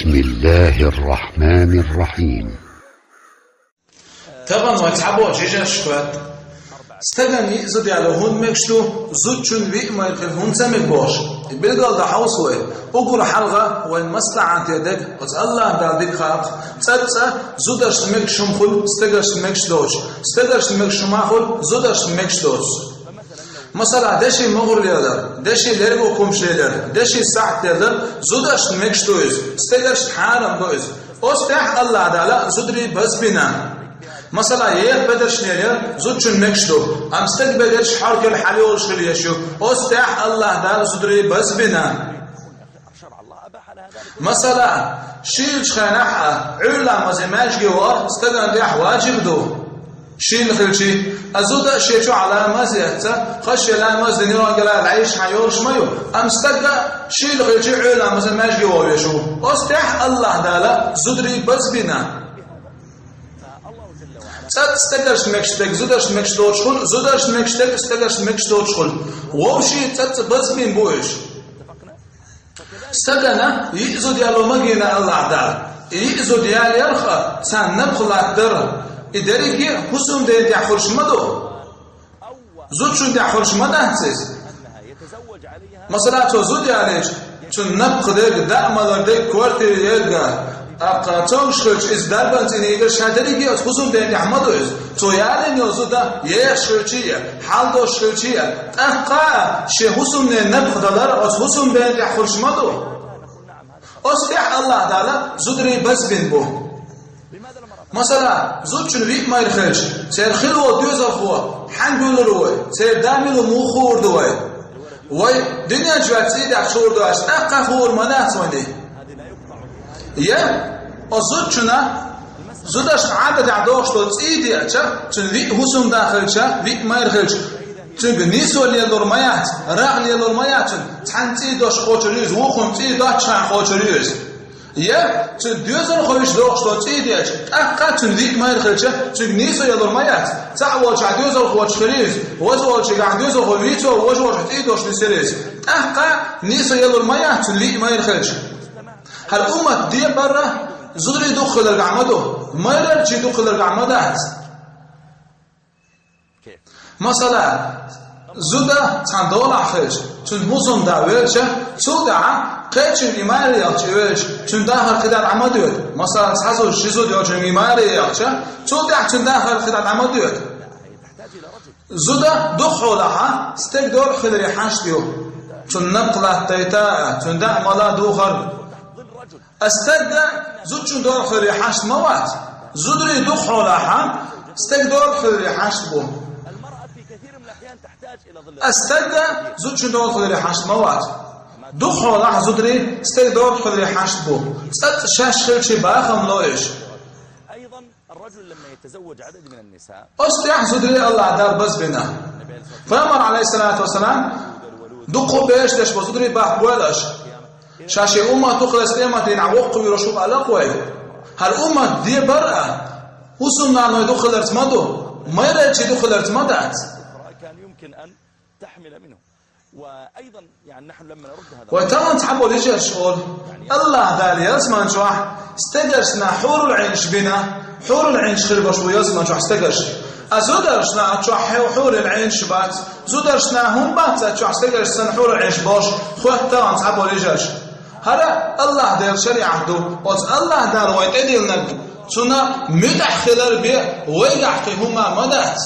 بسم الله الرحمن الرحيم. طبعا واتحبوا جيجا شوات استغني زد على هون مكشتو زوتشن وي مايكل هون سمك باش بالقال ده حوسوي اقول حلقه وين مصلحه يدك قص الله دادك خاط تصا زودش مك شمخل استغش مكشدوش استغش مك شماخل زودش مكشدوش مثلا دشي مغريادر دشي لرغو كومشيدر دشي ساعتدر زودش مكشدوز استغش حرام دوز استح الله تعالى زدري بس بنا مثلا يك بدرش نير زوتشن مكشدو ام استقبلش حركه الحلول شليشو استح الله تعالى زدري بس بنا مثلا شيل خناحه علا مزماج جوار استغن دي واجب دو شيل خلشي ازود شيشو على مزيته خش لا مزني راجل العيش حيورش مايو ام استغ شيل خلشي علا مزماج جوار يشو استح الله تعالى زدري بس بنا استغش مكشتك زودش مكشتوش خل زودش مكشتك استغش مكشتوش خل ووشي تت بس بين بوش استغنا يزود يالو مجينا الله تعالى يزود يال يرخى سان نبخل در ادريكي حسوم ده يخرج مدو زود شو ده يخرج مدهسس مثلا تو زود يالش چون نبخده دعملر ده كورتي يلقى اقاطوش خلش از دربانت اینیگر شدری گیاز خصوم دنگ احمدو از تو یعنی نیازو دا یه شلچیه حال دو شلچیه اقا شه حسوم نه نبخدالر از حسوم دنگ خلشمدو استح الله تعالی زدری بس بین بو مثلا زود چون ویک مایر خلش سر خلو دیوز خو حنگول روی سر دامل مو خورد وای دنیا جواتی ده خورد است اقا خور منه سونی يا أزوجنا زودش عدد عدوش توصيدي أشا تنوي حسم داخل شا ويك ما يرخلش تنجنيسو اللي لورمايات راغ اللي لورمايات تحنتي دوش خوشريز وخم تي دوش خوشريز يا تدوزر خوش دوش توصيدي أشا أقا تنويك ما يرخلش تنجنيسو اللي لورمايات تعوج عدوزر خوشريز وزوج عدوزر خويتو وزوج تي دوش نسريز أقا نيسو اللي لورمايات تنويك ما يرخلش هالأمة دي برا زدري دخل الجعمدو ما يرجع دخل الجعمدات مثلا زودا تندول خيش تنهزم داويرش سودا قيش الإمارة يأتيوش تندهر خدال عمديوت مثلا تحسو شيزود يأتي الإمارة يأتي سودا تندهر خدال عمديوت زودا دخلها استقدر خدري حشتيو تنقله تيتا تندع ملا دوخر استدى زوجون دور خير حشت موات زودري دخول لها استقدر خير حشت بو المرأة في كثير من الأحيان تحتاج إلى ظل استدى زوجون دور خير حشت موات دخول لها زودري استقدر خير حشت بو استد شاش خير شي باخم لويش أيضا الرجل لما يتزوج عدد من النساء استيح زودري الله دار بس بنا فأمر عليه الصلاة والسلام دقوا بيش دش بزودري باخ بولش شاشي أمة تخلص تيمتين عوق ويرشوب على قوي هالأمة دي برأة وصلنا أنه يدخل ارتماده ما يريد يدخل ارتمادات كان يمكن أن تحمل منه وأيضا يعني نحن لما نرد هذا وطبعا تحبوا ليش الشغل الله ذالي يسمع شوح استجرسنا حور العين شبنا حور العين شخربش ويسمع شوح استجرس أزودرشنا أتشوح حور العين شبات زودرشنا هم بات أتشوح استجرسنا حور العين شباش خوات طبعا تحبوا ليش هذا الله دار شريعته وز الله دار ويد أديلنا شنا متأخر بيه ويجح هما مدات